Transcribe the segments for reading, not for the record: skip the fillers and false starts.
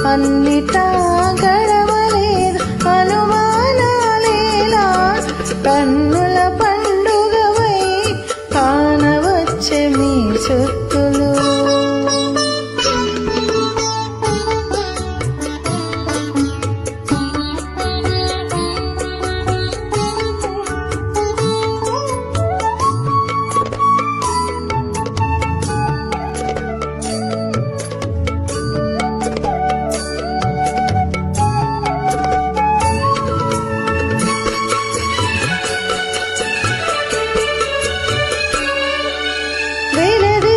అన్నిటా గడవలేదు అనుమానాలేలా కన్నుల పండుగవై కానవచ్చే మీ సొత్తులు.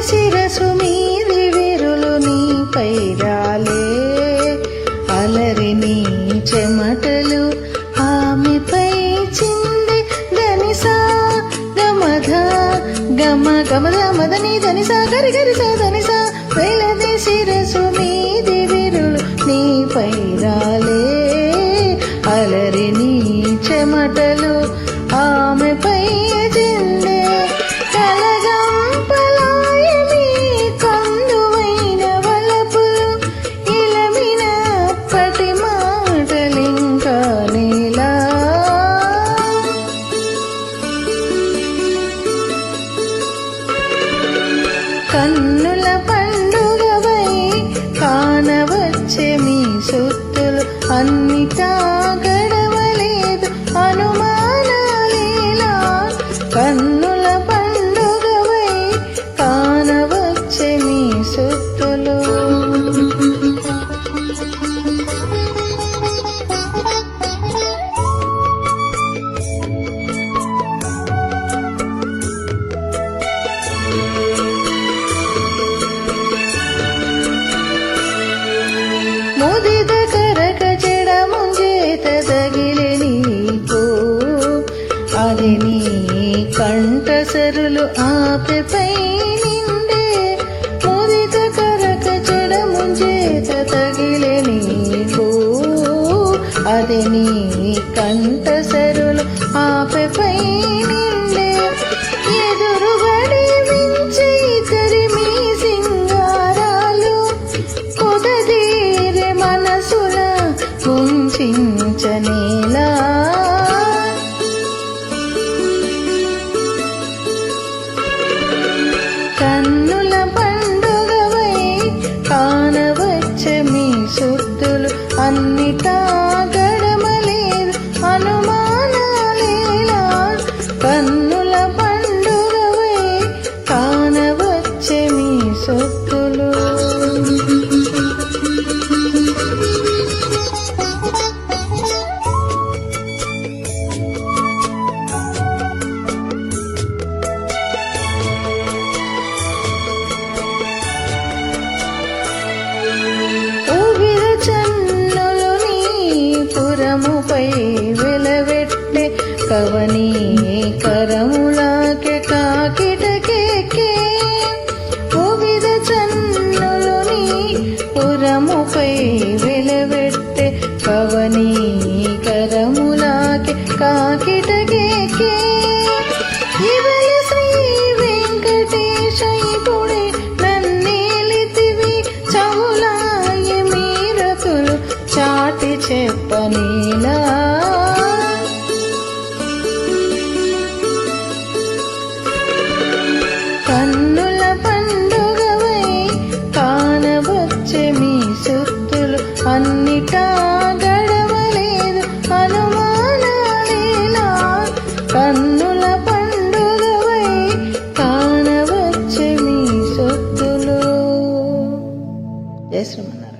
శిరసు మీది విరులు నీపై రాలే అలరి నీ చెమటలు ఆమెపై చింది ధనిసా గమధ గమ గమద మదని ధనిసా గరి గరిసా ధనిసా వేలది శిరసు మీది విరులు నీపై రాలే అలరి నీ చెమటలు ఆమెపై చిందే కన్నుల పండుగవై కానవచ్చే మీ సొత్తులు అన్నిటా గడవలేదు అనుమానాలేలా కన్నుల పండుగవై కానవచ్చే మీ సొత్తులు. ముదిద కరక చెడ ముంజేత తగిలే నీకు అది నీ కంఠసరులు ఆపెపై నిండే ముదిద కరక చెడ ముంజేత తగిలే నీకు అది నీ కంఠసరులు ఆపెపై నిండే ఎదురుబడి వించే ఇతరి మీ సింగారాలు కుదదీరే మనసుల కుంచించనేలా కన్నుల పండుగవై కానవచ్చే మీ సొత్తులు అన్నిటా గడమలేదు అనుమానాలేలా కన్నుల పండుగవై కానవచ్చే మీ సొత్తులు. పురముపై వెలవెట్టే కవనీ కరములాకే కాకిటకేకే ఓవిద చన్నులుని పురముపై వెలవెట్టే కవనీ కరములాకే కాకిటకేకే ఇవలి శ్రీ వెంకటేశ ఇప్పుడే నన్నేలితివి చవులాయ మీరతులు చాటి చెప్పనీలా కన్నుల పండుగవై కానవచ్చే మీ సొత్తులు అన్నిటా గడవలేదు అనుమానాలేలా కన్నుల పండుగవై కానవచ్చే మీ సొత్తులు. జయ శ్రీమన్నారాయణ.